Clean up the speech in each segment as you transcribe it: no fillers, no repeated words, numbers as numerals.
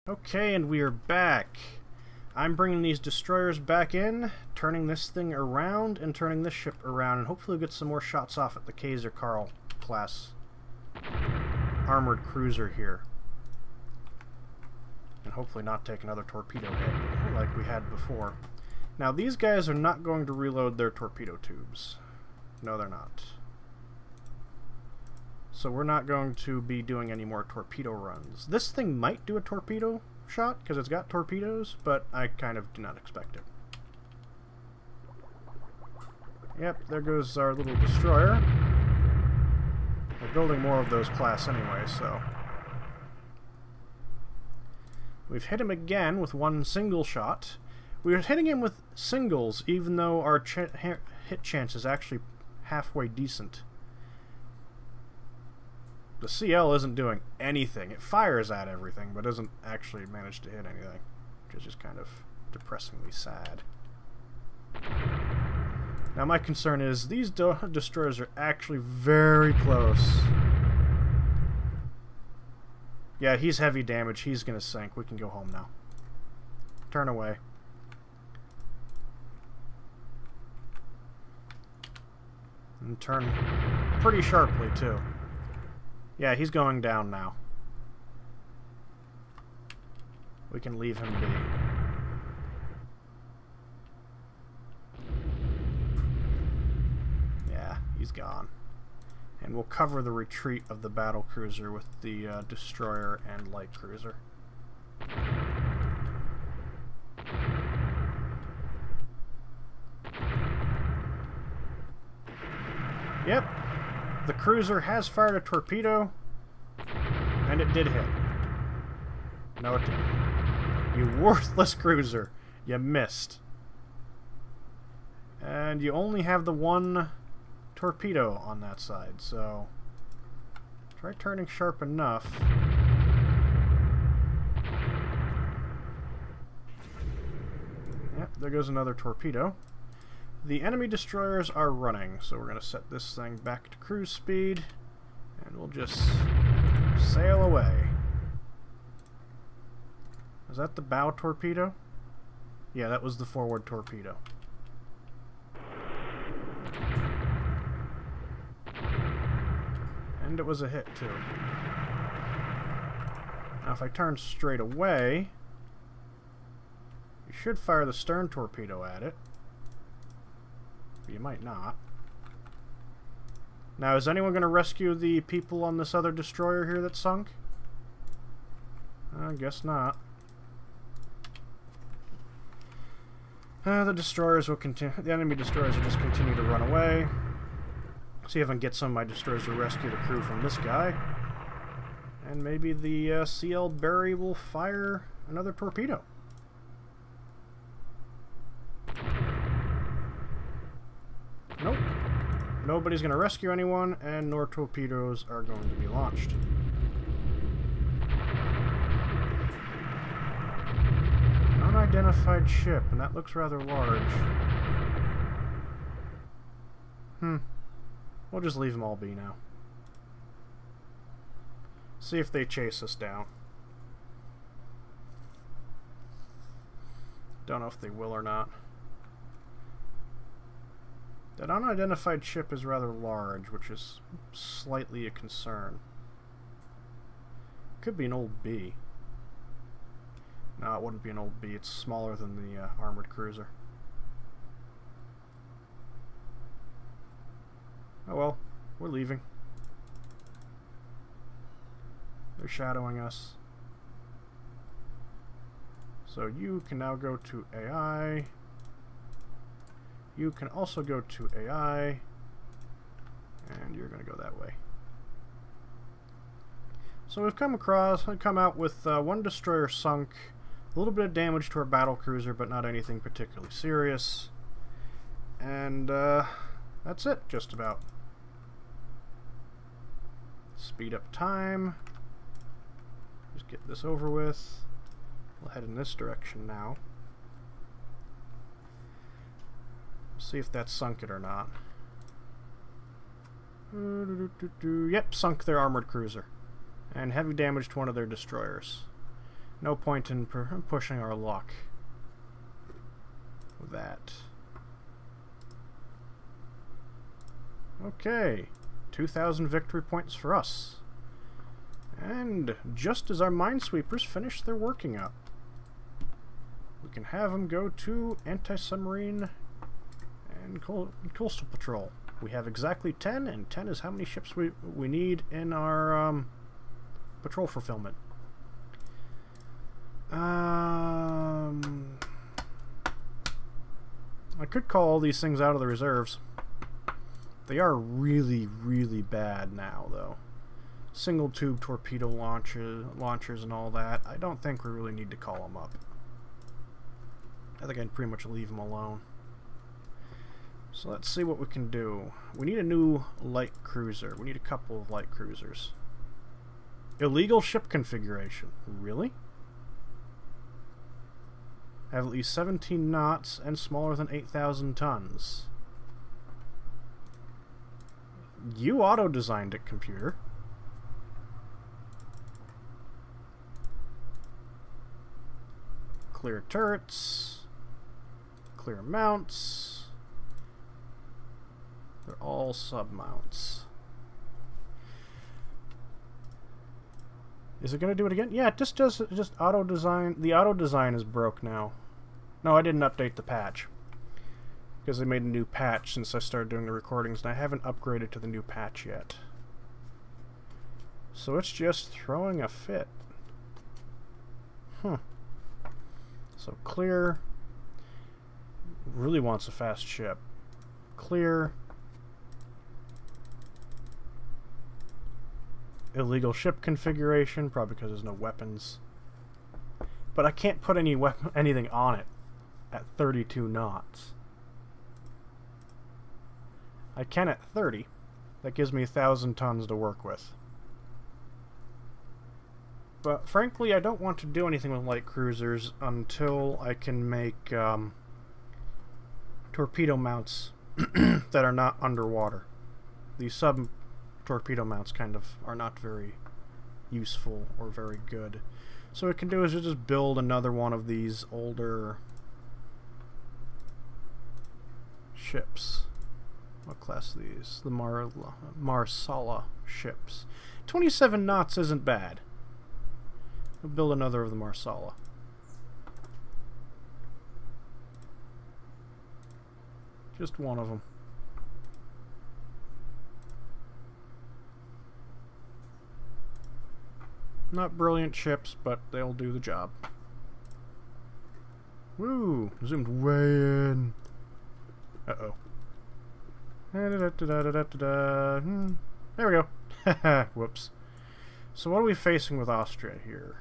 Okay, and we are back. I'm bringing these destroyers back in, turning this thing around, and turning this ship around, and hopefully we'll get some more shots off at the Kaiser Karl class armored cruiser here. And hopefully not take another torpedo hit like we had before. Now, these guys are not going to reload their torpedo tubes. No, they're not. So we're not going to be doing any more torpedo runs. This thing might do a torpedo shot, because it's got torpedoes, but I kind of do not expect it. Yep, there goes our little destroyer. We're building more of those class anyway, so... We've hit him again with one single shot. We were hitting him with singles, even though our hit chance is actually halfway decent. The CL isn't doing anything. It fires at everything, but doesn't actually manage to hit anything, which is just kind of depressingly sad. Now my concern is these destroyers are actually very close. Yeah, he's heavy damage. He's gonna sink. We can go home now. Turn away. And turn pretty sharply, too. Yeah, he's going down now. We can leave him be. Yeah, he's gone. And we'll cover the retreat of the battle cruiser with the destroyer and light cruiser. Yep. The cruiser has fired a torpedo, and it did hit. No, it didn't. You worthless cruiser. You missed. And you only have the one torpedo on that side, so try turning sharp enough. Yep, there goes another torpedo. The enemy destroyers are running, so we're going to set this thing back to cruise speed, and we'll just sail away. Was that the bow torpedo? Yeah, that was the forward torpedo. And it was a hit, too. Now, if I turn straight away, you should fire the stern torpedo at it. You might not. Now, is anyone going to rescue the people on this other destroyer here that sunk? I guess not. The destroyers will continue. The enemy destroyers will just continue to run away. See if I can get some of my destroyers to rescue the crew from this guy. And maybe the CL Barry will fire another torpedo. Nope. Nobody's going to rescue anyone, and nor torpedoes are going to be launched. Unidentified ship, and that looks rather large. We'll just leave them all be now. See if they chase us down. Don't know if they will or not. That unidentified ship is rather large, which is slightly a concern. Could be an old B. No, it wouldn't be an old B. It's smaller than the armored cruiser. Oh well, we're leaving. They're shadowing us. So you can now go to AI. You can also go to AI, and you're going to go that way. So we've come out with one destroyer sunk, a little bit of damage to our battle cruiser, but not anything particularly serious. And that's it, just about. Speed up time. Just get this over with. We'll head in this direction now. See if that sunk it or not. Yep, sunk their armored cruiser. And heavy damage to one of their destroyers. No point in pushing our luck with that. Okay, 2,000 victory points for us. And just as our minesweepers finish their working up, we can have them go to anti-submarine and coastal patrol. We have exactly 10, and 10 is how many ships we need in our patrol fulfillment. I could call all these things out of the reserves. They are really, really bad now, though. Single tube torpedo launchers and all that. I don't think we really need to call them up. I think I'd pretty much leave them alone. So let's see what we can do. We need a new light cruiser. We need a couple of light cruisers. Illegal ship configuration. Really? Have at least 17 knots and smaller than 8,000 tons. You auto-designed it, computer. Clear turrets. Clear mounts. They're all sub-mounts. Is it going to do it again? Yeah, it just does just auto-design. The auto-design is broke now. No, I didn't update the patch. Because they made a new patch since I started doing the recordings, and I haven't upgraded to the new patch yet. So it's just throwing a fit. So clear. Really wants a fast ship. Clear. Illegal ship configuration, probably because there's no weapons. But I can't put anything on it at 32 knots. I can at 30. That gives me 1,000 tons to work with. But frankly, I don't want to do anything with light cruisers until I can make torpedo mounts that are not underwater. These sub-torpedo mounts kind of are not very useful or very good. So what we can do is just build another one of these older ships. What class are these? The Marsala ships. 27 knots isn't bad. We'll build another of the Marsala. Just one of them. Not brilliant ships, but they'll do the job. Woo! Zoomed way in. Uh-oh. There we go. Whoops. So what are we facing with Austria here?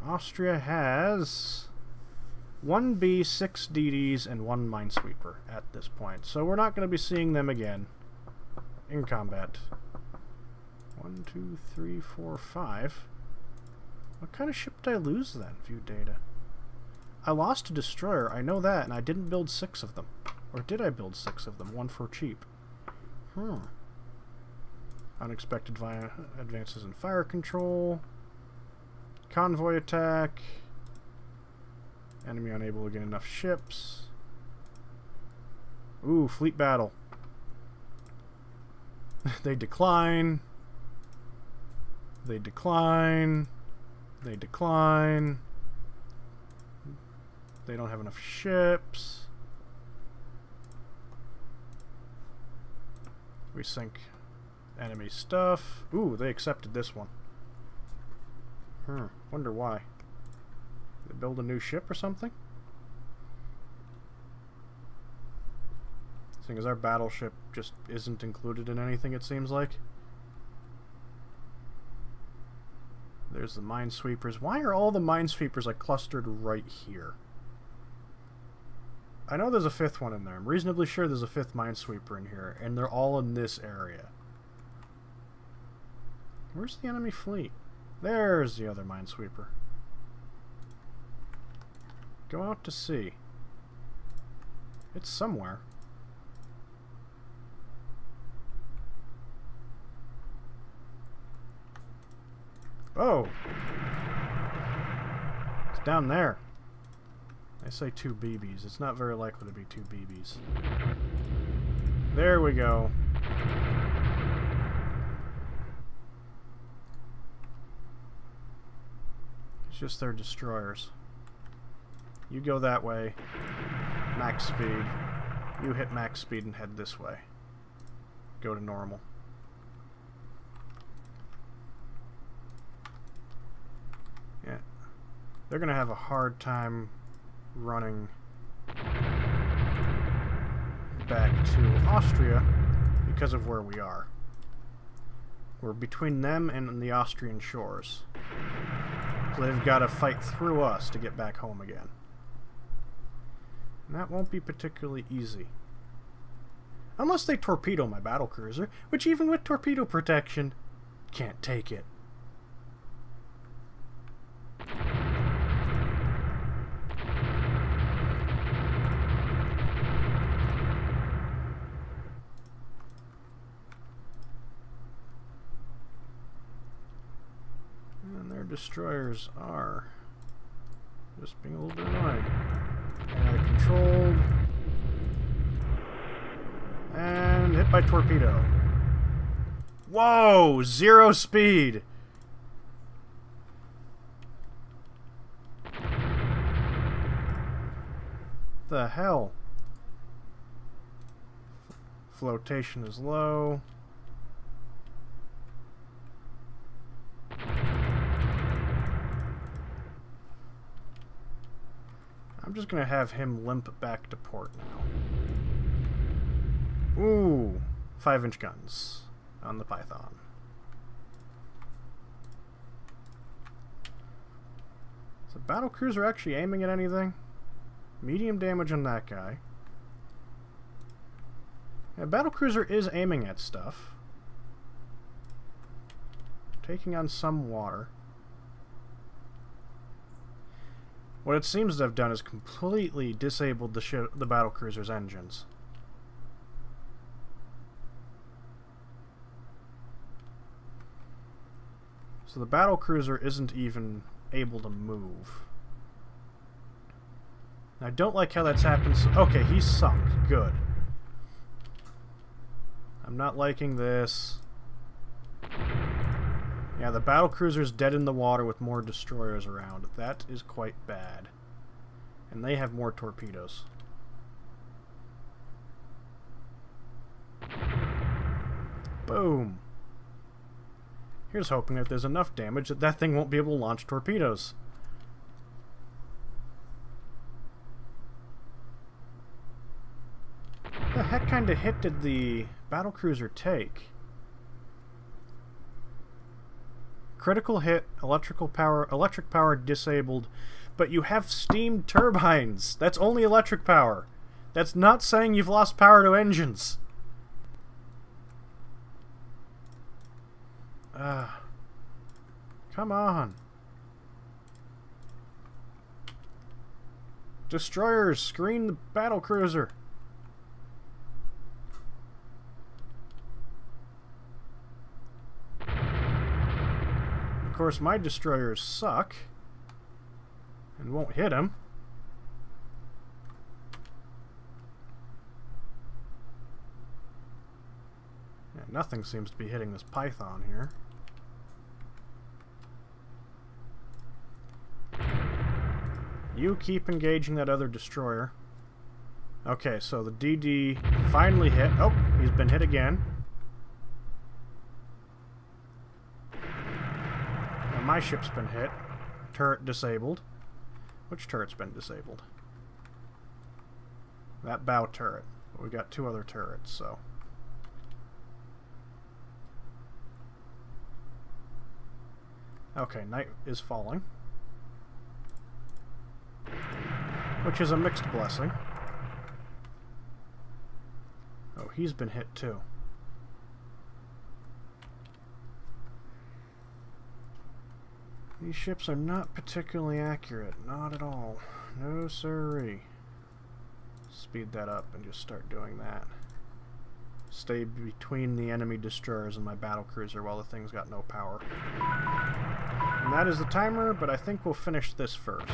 Austria has 1B, 6 DDs, and 1 Minesweeper at this point. So we're not going to be seeing them again in combat. 1, 2, 3, 4, 5. What kind of ship did I lose then? View data. I lost a destroyer, I know that, and I didn't build 6 of them. Or did I build 6 of them? 1 for cheap. Unexpected advances in fire control. Convoy attack. Enemy unable to get enough ships. Ooh, fleet battle. They decline. They decline. They decline. They don't have enough ships. We sink enemy stuff. Ooh, they accepted this one. Wonder why. They build a new ship or something? Seeing as our battleship just isn't included in anything, it seems like. There's the minesweepers. Why are all the minesweepers like clustered right here? I know there's a 5th one in there. I'm reasonably sure there's a 5th minesweeper in here, and they're all in this area. Where's the enemy fleet? There's the other minesweeper. Go out to sea. It's somewhere. Oh! down there. I say 2 BBs. It's not very likely to be 2 BBs. There we go. It's just their destroyers. You go that way. Max speed. You hit max speed and head this way. Go to normal. Yeah. They're gonna have a hard time running back to Austria because of where we are. We're between them and the Austrian shores. So they've got to fight through us to get back home again. And that won't be particularly easy. Unless they torpedo my battlecruiser, which even with torpedo protection, can't take it. And their destroyers are just being a little bit annoying. Controlled. And hit by torpedo. Whoa! 0 speed! The hell? Flotation is low. I'm just gonna have him limp back to port now. Ooh, 5-inch guns on the Python. Is the battlecruiser actually aiming at anything? Medium damage on that guy. Yeah, battlecruiser is aiming at stuff. Taking on some water. What it seems to have done is completely disabled the battlecruiser's engines. So the battlecruiser isn't even able to move. I don't like how that's happened. Okay, he's sunk. Good. I'm not liking this. Yeah, the battlecruiser's dead in the water with more destroyers around. That is quite bad. And they have more torpedoes. Boom. Here's hoping that there's enough damage that that thing won't be able to launch torpedoes. The heck kind of hit did the battlecruiser take? Critical hit, electric power disabled, but you have steam turbines. That's only electric power. That's not saying you've lost power to engines. Come on. Destroyers, screen the battlecruiser. Of course, my destroyers suck and won't hit him. Yeah, nothing seems to be hitting this Python here. You keep engaging that other destroyer. Okay, so the DD finally hit. Oh, he's been hit again. Now my ship's been hit. Turret disabled. Which turret's been disabled? That bow turret. But we got 2 other turrets, so. Okay, night is falling. Which is a mixed blessing. Oh, he's been hit too. These ships are not particularly accurate. Not at all. No siree. Speed that up and just start doing that. stay between the enemy destroyers and my battle cruiser while the thing's got no power. And that is the timer, but I think we'll finish this first.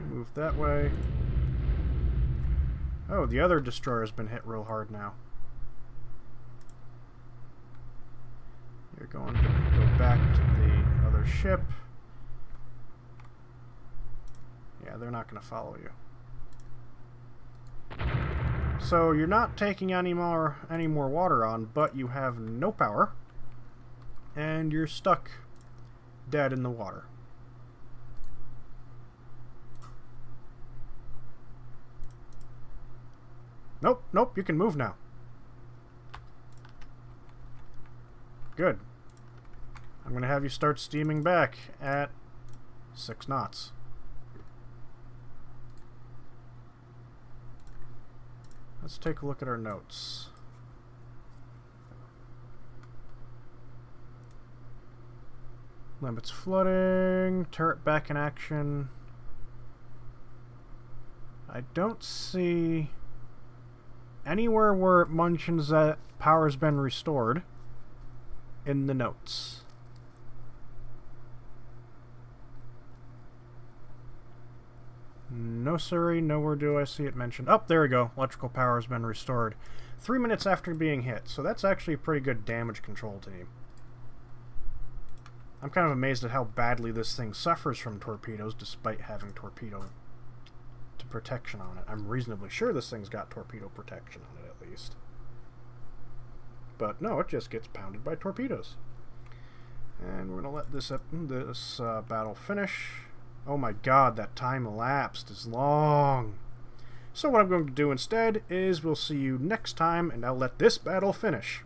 Move that way. Oh, the other destroyer's been hit real hard now. You're going to go back to the other ship. Yeah, they're not going to follow you. So you're not taking any more water on, but you have no power, and you're stuck dead in the water. Nope, nope, you can move now. Good. I'm going to have you start steaming back at 6 knots. Let's take a look at our notes. Limits flooding, turret back in action. I don't see anywhere where it mentions that power's been restored in the notes. No, sirree, nowhere do I see it mentioned. Oh, there we go. Electrical power has been restored 3 minutes after being hit, so that's actually a pretty good damage control team. I'm kind of amazed at how badly this thing suffers from torpedoes despite having torpedo protection on it. I'm reasonably sure this thing's got torpedo protection on it at least. But no, it just gets pounded by torpedoes. And we're going to let this battle finish. Oh my god, that time elapsed is long. So what I'm going to do instead is we'll see you next time, and I'll let this battle finish.